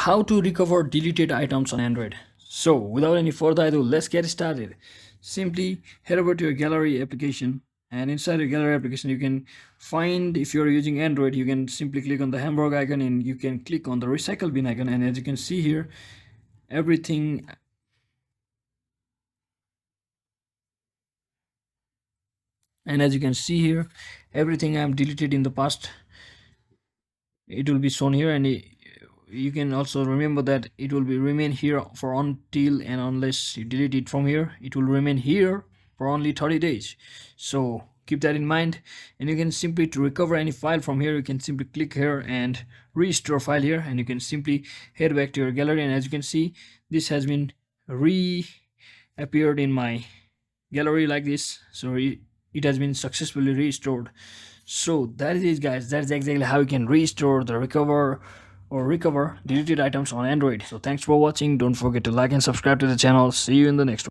how to recover deleted items on Android. So without any further ado, let's get started. Simply head over to your gallery application, and inside your gallery application you can find, if you're using Android, you can simply click on the hamburger icon and you can click on the recycle bin icon, and as you can see here, everything everything I have deleted in the past, it will be shown here, and you can also remember that it will be remain here for until and unless you delete it from here, it will remain here for only 30 days. So keep that in mind, and you can simply, to recover any file from here, you can simply click here and restore file here, and you can simply head back to your gallery, and as you can see, this has been reappeared in my gallery like this. So it has been successfully restored. So that is it, guys. That's exactly how you can restore the recover deleted items on Android. So thanks for watching. Don't forget to like and subscribe to the channel. See you in the next one.